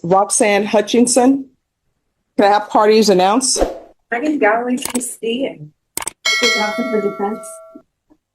Roxan Hutchinson. Can I have parties announced? Megan Galloway, trustee, and for defense.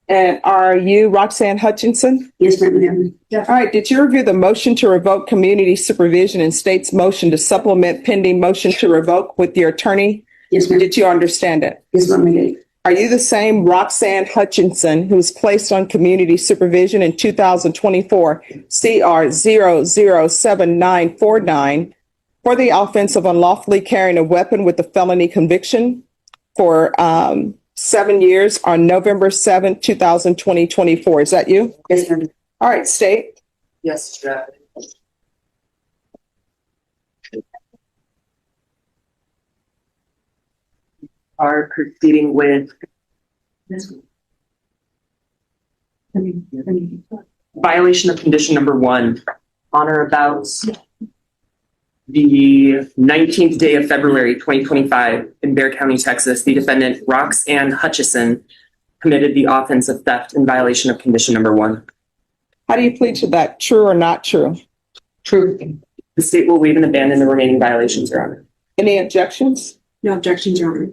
And are you Roxan Hutchinson? Yes, ma'am. All right. Did you review the motion to revoke community supervision and state's motion to supplement pending motion to revoke with your attorney? Yes, ma'am. Did you understand it? Yes, ma'am. Are you the same Roxan Hutchinson who was placed on community supervision in 2024 CR 007949 for the offense of unlawfully carrying a weapon with a felony conviction for 7 years on November 7th, 2024? Is that you? Yes, ma'am. All right, state. Yes, Judge. Are proceeding with violation of condition number 1 on or about the 19th day of February 2025 in Bexar County, Texas. The defendant, Roxan Hutchinson, committed the offense of theft in violation of condition number 1. How do you plead to that? True or not true? True. The state will waive and abandon the remaining violations, Your Honor. Any objections? No objections, Your Honor.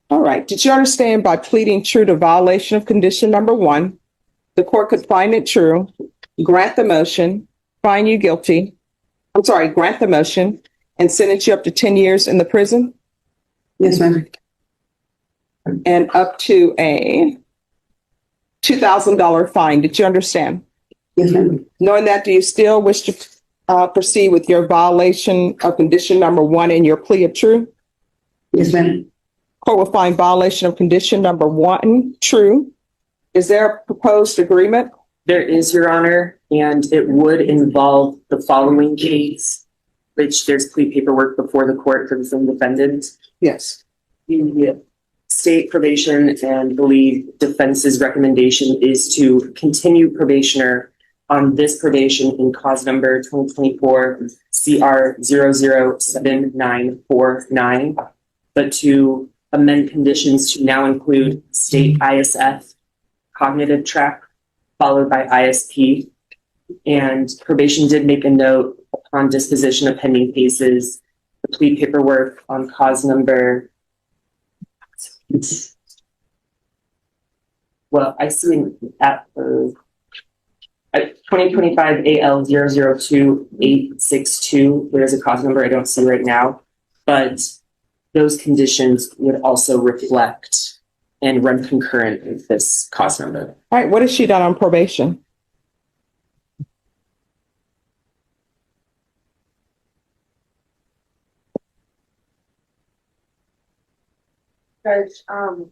All right. Did you understand by pleading true to violation of condition number 1, the court could find it true, grant the motion, find you guilty, grant the motion, and sentence you up to 10 years in the prison? Yes, ma'am. And up to a $2,000 fine. Did you understand? Yes, ma'am. Knowing that, do you still wish to proceed with your violation of condition number 1 in your plea of true? Yes, ma'am. Court will find violation of condition number 1 true. Is there a proposed agreement? There is, Your Honor, and it would involve the following case, which there's plea paperwork before the court for the same defendant. Yes. The state probation and believe defense's recommendation is to continue probationer on this probation in cause number 2024 CR 007949, but to amend conditions to now include state ISF, cognitive track, followed by ISP. And probation did make a note upon disposition of pending cases, the plea paperwork on cause number, well, I see at 2025 AL 002862, there is a cause number I don't see right now, but those conditions would also reflect and run concurrent with this cause number. All right. What has she done on probation? Judge, the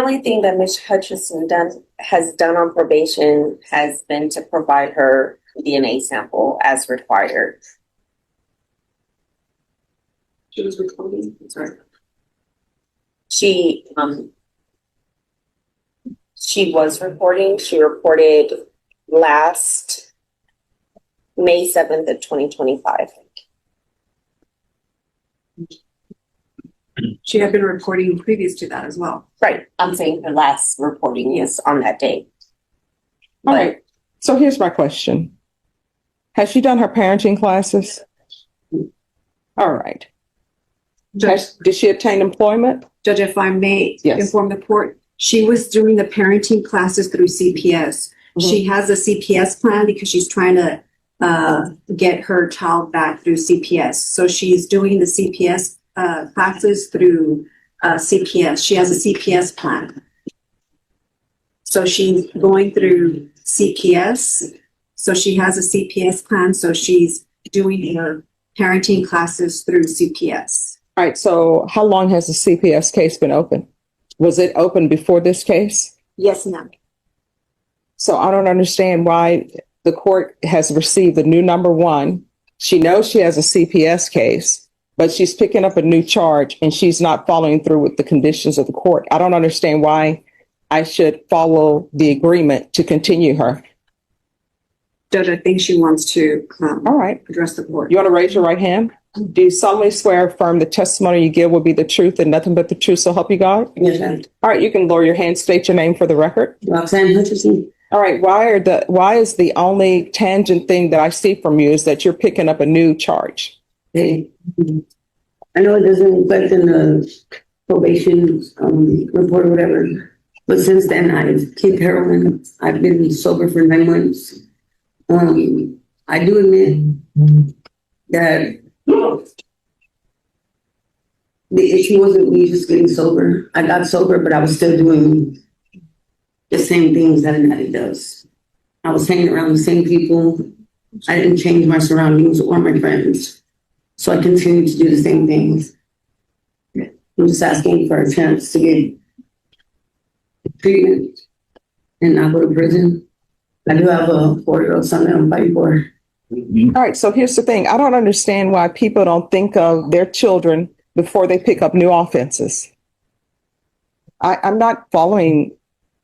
only thing that Ms. Hutchinson has done on probation has been to provide her DNA sample as required. She was recording. Sorry. She was reporting. She reported last May 7th of 2025. She had been reporting previous to that as well. Right. I'm saying her last reporting is on that day. All right. So here's my question. Has she done her parenting classes? All right. Judge, Did she obtain employment? Judge, if I may inform the court, she was doing the parenting classes through CPS. She has a CPS plan because she's trying to get her child back through CPS. So she's doing the CPS classes through CPS. She has a CPS plan. So she's going through CPS. So she has a CPS plan. So she's doing her parenting classes through CPS. All right. So how long has the CPS case been open? Was it open before this case? Yes, ma'am. So I don't understand why the court has received the new number 1. She knows she has a CPS case, but she's picking up a new charge and she's not following through with the conditions of the court. I don't understand why I should follow the agreement to continue her. Judge, I think she wants to All right. address the court. You want to raise your right hand? Do you solemnly swear or affirm the testimony you give will be the truth and nothing but the truth, so help you God? Yes, ma'am. All right, you can lower your hand, state your name for the record. Roxan Hutchinson. All right. Why is the only tangent thing that I see from you is that you're picking up a new charge? Hey, I know it doesn't reflect in the probation report or whatever, but since then I've kicked heroin. I've been sober for 9 months. I do admit that the issue wasn't me just getting sober. I got sober, but I was still doing the same things that an addict does. I was hanging around the same people. I didn't change my surroundings or my friends. So I continued to do the same things. I'm just asking for a chance to get treatment and not go to prison. I do have a 4-year-old son that I'm fighting for. All right. So here's the thing. I don't understand why people don't think of their children before they pick up new offenses. I'm not following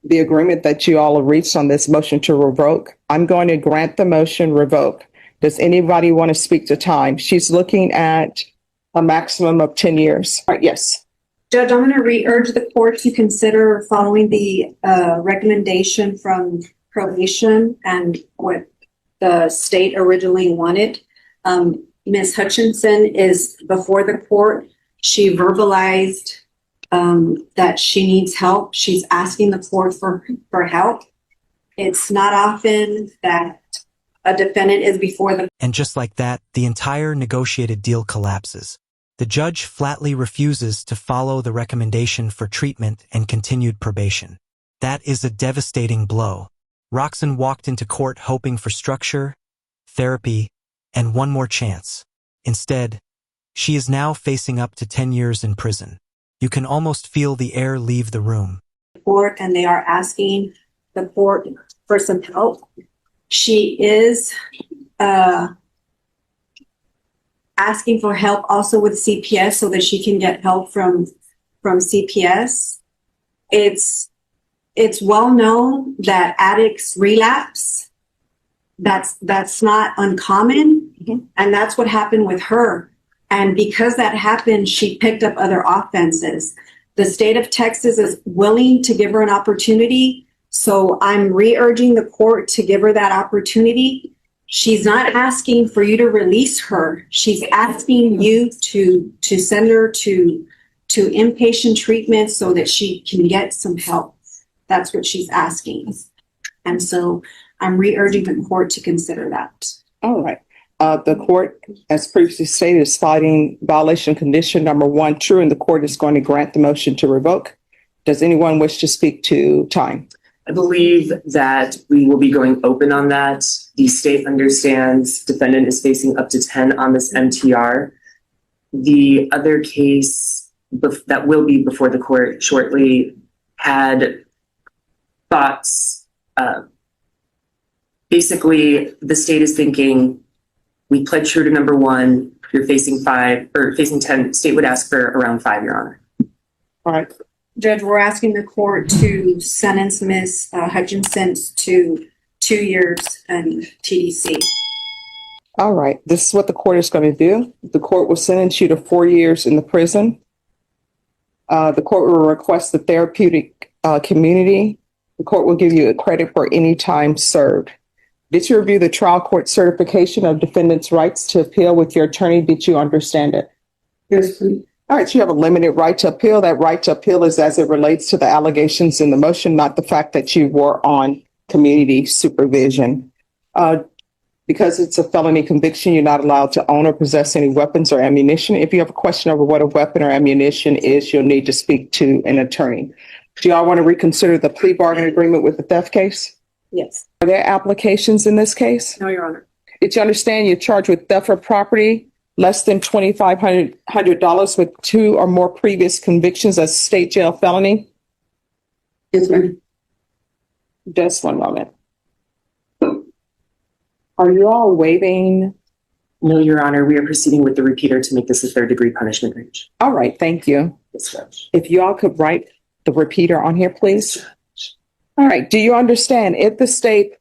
the agreement that you all have reached on this motion to revoke. I'm going to grant the motion revoke. Does anybody want to speak to time? She's looking at a maximum of 10 years. All right, yes. Judge, I'm going to re-urge the court to consider following the recommendation from probation and what the state originally wanted. Ms. Hutchinson is before the court. She verbalized that she needs help. She's asking the court for help. It's not often that a defendant is before the. And just like that, the entire negotiated deal collapses. The judge flatly refuses to follow the recommendation for treatment and continued probation. That is a devastating blow. Roxan walked into court hoping for structure, therapy, and one more chance. Instead, she is now facing up to 10 years in prison. You can almost feel the air leave the room. Court, and they are asking the court for some help. She is asking for help also with CPS so that she can get help from CPS. It's well known that addicts relapse. That's not uncommon. Mm-hmm. And that's what happened with her. And because that happened, she picked up other offenses. The state of Texas is willing to give her an opportunity. So I'm re-urging the court to give her that opportunity. She's not asking for you to release her. She's asking you to send her to inpatient treatment so that she can get some help. That's what she's asking. And so I'm re-urging the court to consider that. All right. The court, as previously stated, is finding violation condition number 1 true, and the court is going to grant the motion to revoke. Does anyone wish to speak to time? I believe that we will be going open on that. The state understands defendant is facing up to 10 on this MTR. The other case that will be before the court shortly had thoughts. Basically, the state is thinking, we pled true to number 1, you're facing 5 or facing 10. State would ask for around 5, Your Honor. All right. Judge, we're asking the court to sentence Ms. Hutchinson to 2 years in TDC. All right. This is what the court is going to do. The court will sentence you to 4 years in the prison. The court will request the therapeutic community. The court will give you a credit for any time served. Did you review the trial court certification of defendant's rights to appeal with your attorney? Did you understand it? Yes, please. All right. So you have a limited right to appeal. That right to appeal is as it relates to the allegations in the motion, not the fact that you were on community supervision. Because it's a felony conviction, you're not allowed to own or possess any weapons or ammunition. If you have a question over what a weapon or ammunition is, you'll need to speak to an attorney. Do y'all want to reconsider the plea bargain agreement with the theft case? Yes. Are there applications in this case? No, Your Honor. Did you understand you're charged with theft of property less than $2,500 with 2 or more previous convictions as state jail felony? Yes, ma'am. Just one moment. Are you all waiving? No, Your Honor, we are proceeding with the repeater to make this a 3rd-degree punishment range. All right, thank you. Yes, Judge. If you all could write the repeater on here, please. All right, do you understand if the state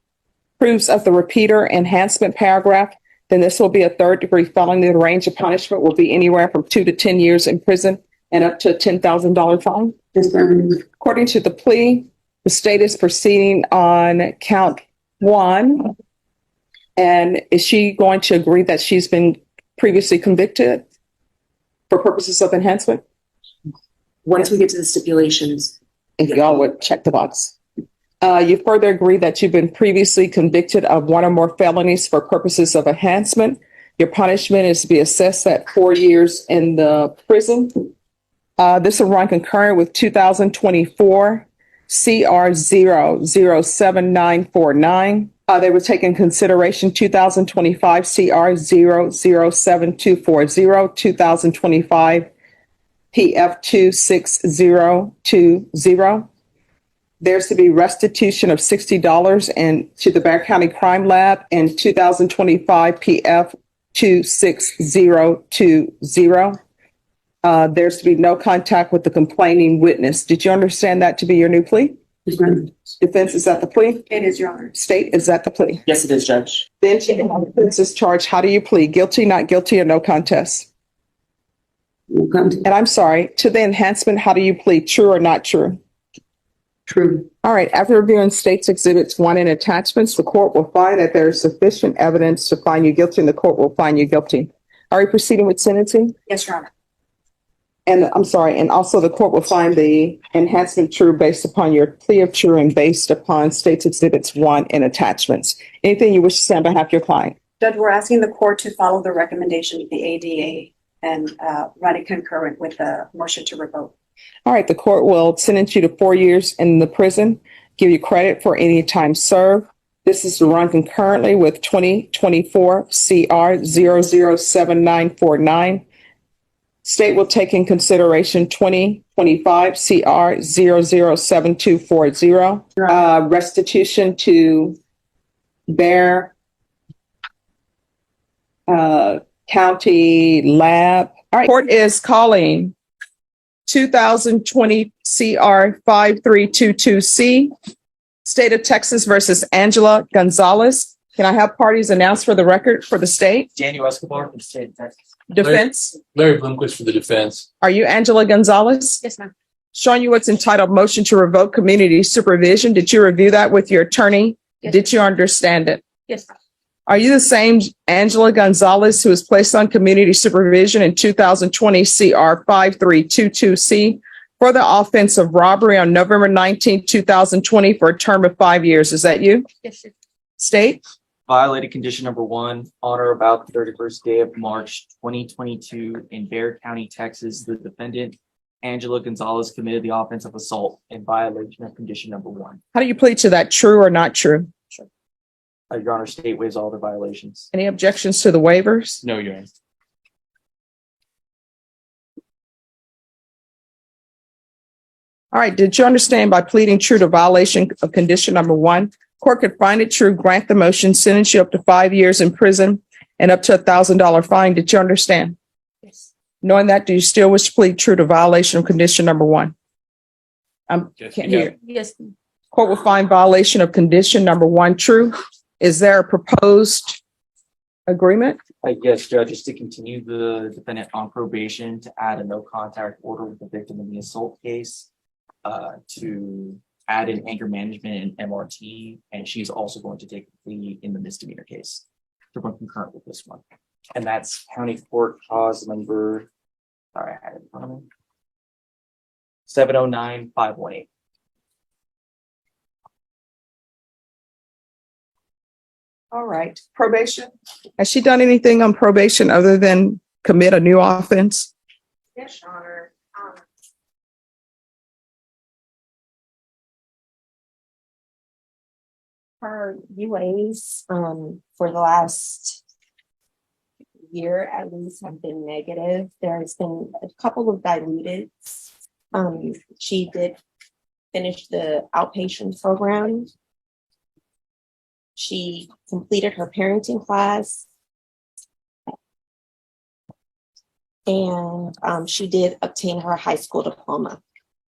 approves of the repeater enhancement paragraph, then this will be a 3rd-degree felony. The range of punishment will be anywhere from 2 to 10 years in prison and up to a $10,000 fine. Yes, ma'am. According to the plea, The state is proceeding on count 1. And is she going to agree that she's been previously convicted for purposes of enhancement? Once we get to the stipulations, If y'all would check the box. You further agree that you've been previously convicted of 1 or more felonies for purposes of enhancement. Your punishment is to be assessed at 4 years in the prison. This will run concurrent with 2024 CR 07949. They would take in consideration 2025 CR 07240, 2025 PF 26020. There's to be restitution of $60 and to the Bexar County Crime Lab and 2025 PF 26020. There's to be no contact with the complaining witness. Did you understand that to be your new plea? Yes, ma'am. Defense, is that the plea? It is, Your Honor. State, is that the plea? yes, it is, Judge. Then she is charged. How do you plead? Guilty, not guilty, or no contest? No contest. And I'm sorry, to the enhancement, how do you plead? True or not true? True. All right. After reviewing State's Exhibits 1 and attachments, the court will find that there is sufficient evidence to find you guilty, and the court will find you guilty. Are we proceeding with sentencing? Yes, Your Honor. And I'm sorry, and also the court will find the enhancement true based upon your plea of true and based upon State's Exhibits 1 and attachments. Anything you wish to say on behalf of your client? Judge, we're asking the court to follow the recommendation of the ADA and run it concurrent with the motion to revoke. All right, the court will sentence you to 4 years in the prison, give you credit for any time served. This is to run concurrently with 2024 CR 007949. State will take in consideration 2025 CR 007240, restitution to Bexar County Lab. All right, court is calling 2020 CR 5322C, State of Texas versus Angela Gonzalez. Can I have parties announced for the record for the state? Daniel Escobar from the state of Texas. Defense, Larry Bloomquist for the defense. are you Angela Gonzalez? Yes, ma'am. Showing you what's entitled Motion to Revoke Community Supervision. Did you review that with your attorney? Yes. Did you understand it? Yes, ma'am. Are you the same Angela Gonzalez who was placed on community supervision in 2020 CR 5322C for the offense of robbery on November 19, 2020 for a term of 5 years? Is that you? Yes, sir. State? Violated condition number 1 on or about the 31st day of March 2022 in Bexar County, Texas. The defendant, Angela Gonzalez, committed the offense of assault in violation of condition number 1. How do you plead to that? True or not true? Your Honor, state waives all the violations. Any objections to the waivers? No, Your Honor. All right. Did you understand by pleading true to violation of condition number 1, court could find it true, grant the motion, sentence you up to 5 years in prison and up to $1,000 fine. Did you understand? Yes. Knowing that, do you still wish to plead true to violation of condition number 1? I Yes, can't you hear. Yes. Court will find violation of condition number 1 true. Is there a proposed agreement? Yes, Judge, is to continue the defendant on probation, to add a no contact order with the victim in the assault case, to add in anger management and MRT, and she's also going to take the plea in the misdemeanor case to run concurrent with this one. And that's County Court Cause number, sorry, I had it in front of me, 709518. All right. Probation. Has she done anything on probation other than commit a new offense? Yes, Your Honor. Her UAs for the last year at least have been negative. There's been a couple of diluted. She did finish the outpatient program. She completed her parenting class. And she did obtain her high school diploma.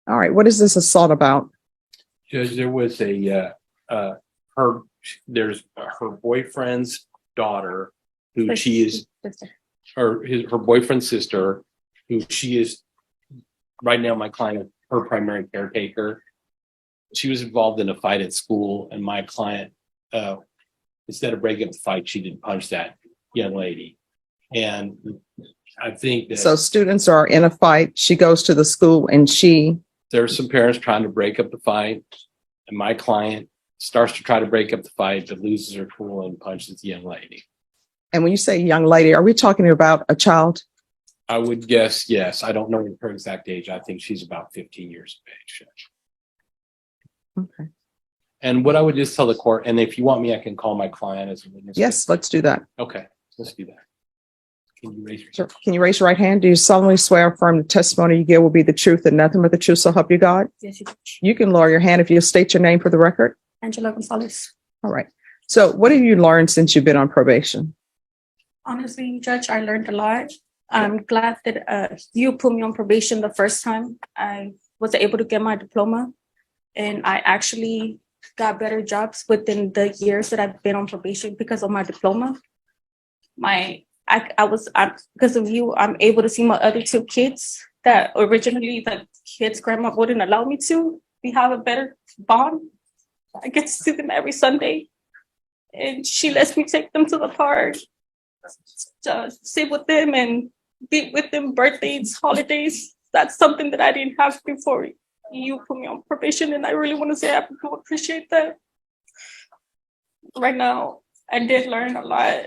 All right. What is this assault about? Judge, there was there's her boyfriend's daughter who she is, her boyfriend's sister, who she is right now my client, her primary caretaker. she was involved in a fight at school, and my client, instead of breaking up the fight, she did punch that young lady. And I think that So students are in a fight. She goes to the school and there are some parents trying to break up the fight, and my client starts to try to break up the fight, but loses her cool and punches the young lady. and when you say young lady, are we talking about a child? I would guess, yes. I don't know her exact age. I think she's about 15 years of age. Okay. And what I would just tell the court, and if you want me, I can call my client as a witness. Yes, let's do that. Okay, let's do that. Can you raise your Sure. Can you raise your right hand? Do you solemnly swear or affirm the testimony you give will be the truth and nothing but the truth, so help you God? Yes, you do. You can lower your hand if you'll state your name for the record. Angela Gonzalez. All right. So what have you learned since you've been on probation? Honestly, Judge, I learned a lot. I'm glad that you put me on probation the first time. I was able to get my diploma, and I actually got better jobs within the years that I've been on probation because of my diploma. Because of you, I'm able to see my other two kids that originally the kids' grandma wouldn't allow me to. We have a better bond. I get to see them every Sunday, and she lets me take them to the park, to sit with them and be with them, birthdays, holidays. That's something that I didn't have before you put me on probation, and I really want to say I do appreciate that. Right now, I did learn a lot,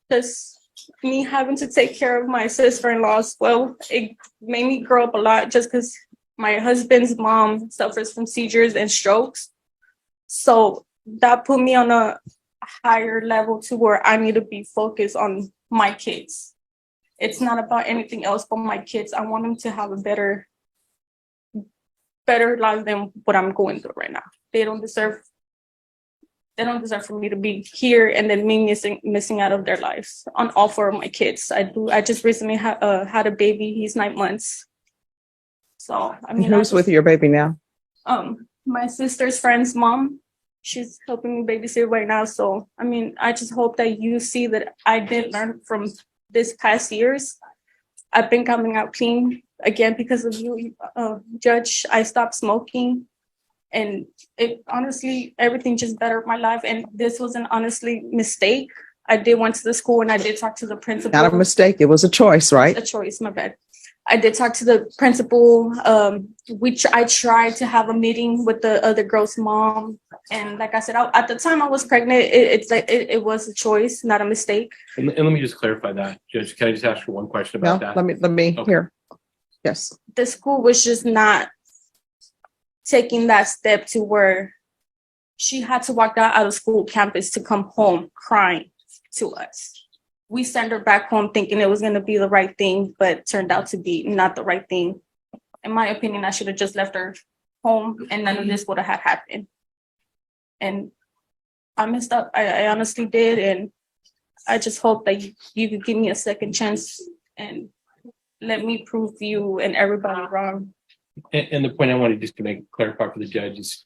because me having to take care of my sister-in-law as well, it made me grow up a lot, just because my husband's mom suffers from seizures and strokes. So that put me on a higher level to where I need to be focused on my kids. It's not about anything else but my kids. I want them to have a better life than what I'm going through right now. They don't deserve for me to be here and then me missing out of their lives on all four of my kids. I just recently had a baby. He's 9 months. So I mean, Who's with your baby now? My sister's friend's mom. She's helping me babysit right now. So I mean, I just hope that you see that I did learn from this past years. I've been coming out clean again because of you, Judge. I stopped smoking. And it honestly, everything just bettered my life. And this was an honestly mistake. I did went to the school and I did talk to the principal. Not a mistake. It was a choice, right? A choice, my bad. I did talk to the principal. I tried to have a meeting with the other girl's mom. And like I said, at the time I was pregnant, it was a choice, not a mistake. And let me just clarify that, Judge. Can I just ask you one question about that? Let me Okay. hear. Yes. The school was just not taking that step to where she had to walk out of school campus to come home crying to us. We sent her back home thinking it was going to be the right thing, but turned out to be not the right thing. In my opinion, I should have just left her home and none of this would have happened. And I messed up. I honestly did. And I just hope that you could give me a second chance and let me prove you and everybody wrong. And the point I wanted just to clarify for the judge is,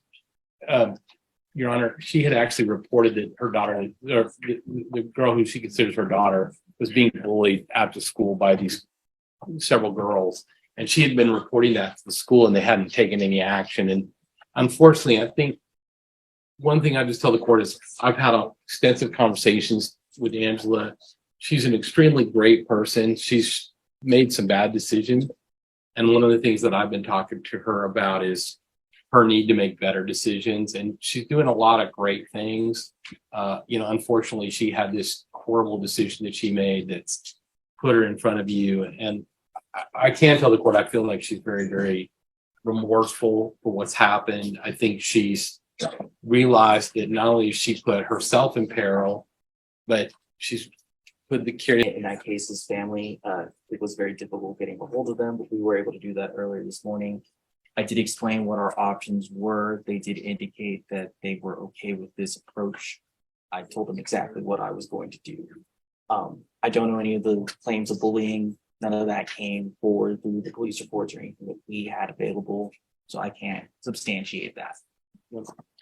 Your Honor, she had actually reported that her daughter, or the girl who she considers her daughter, was being bullied after school by these several girls. And she had been reporting that to the school and they hadn't taken any action. And unfortunately, I think one thing I just tell the court is I've had extensive conversations with Angela. She's an extremely great person. She's made some bad decisions. And one of the things that I've been talking to her about is her need to make better decisions. And she's doing a lot of great things. Unfortunately, she had this horrible decision that she made that's put her in front of you. And I can tell the court, I feel like she's very, very remorseful for what's happened. I think she's realized that not only has she put herself in peril, but she's put the care. In that case, his family, it was very difficult getting a hold of them, but we were able to do that earlier this morning. I did explain what our options were. They did indicate that they were okay with this approach. I told them exactly what I was going to do. I don't know any of the claims of bullying. None of that came forward through the police reports or anything that we had available, so I can't substantiate that.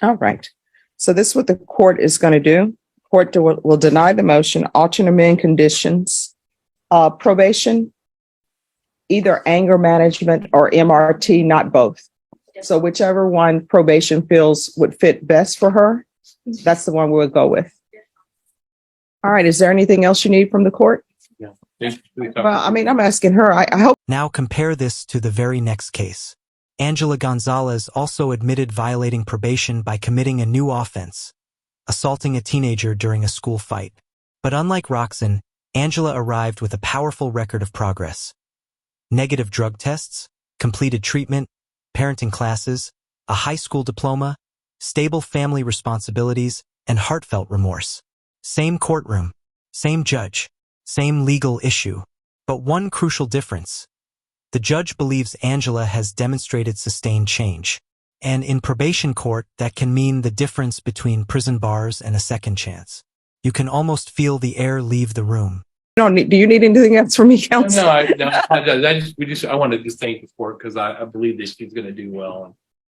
All right. So this is what the court is going to do. Court will deny the motion, alternate amend conditions, probation, either anger management or MRT, not both. So whichever one probation feels would fit best for her, that's the one we'll go with. All right. Is there anything else you need from the court? Well, I mean, I'm asking her. I hope. Now compare this to the very next case. Angela Gonzalez also admitted violating probation by committing a new offense, assaulting a teenager during a school fight. But unlike Roxan, Angela arrived with a powerful record of progress. Negative drug tests, completed treatment, parenting classes, a high school diploma, stable family responsibilities, and heartfelt remorse. Same courtroom, same judge, same legal issue. But one crucial difference. The judge believes Angela has demonstrated sustained change. And in probation court, that can mean the difference between prison bars and a second chance. You can almost feel the air leave the room. Do you need anything else from me, counsel? No, I want to just thank the court because I believe that she's going to do well.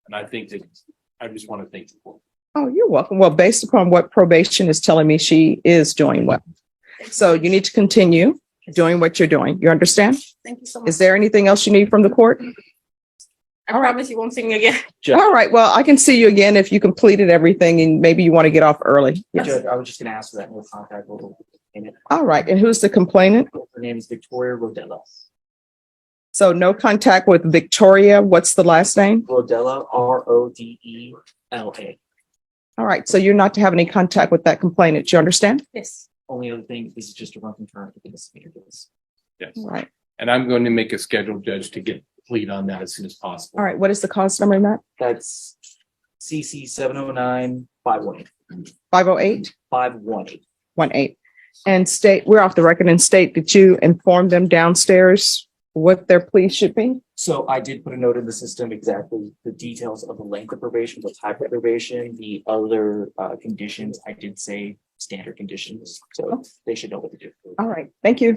And I think that I just want to thank the court. Oh, you're welcome. Well, based upon what probation is telling me, she is doing well. So you need to continue doing what you're doing. You understand? Thank you so much. Is there anything else you need from the court? I promise you won't see me again. All right. Well, I can see you again if you completed everything and maybe you want to get off early. Yes. Judge, I was just gonna ask for that no contact order. All right. And who's the complainant? Her name is Victoria Rodella. So no contact with Victoria. What's the last name? Rodella, Rodela. All right. So you're not to have any contact with that complainant. You understand? Yes. Only other thing, this is just a run concurrent with the misdemeanor case. Yes. All right. And I'm going to make a scheduled judge to get complete on that as soon as possible. All right. What is the cause number in that? That's CC 709 518. 508? 518. 18. And state, we're off the record, and state that you informed them downstairs what their plea should be? So I did put a note in the system, exactly the details of the length of probation, the type of probation, the other conditions. I did say standard conditions, so they should know what to do. All right. Thank you.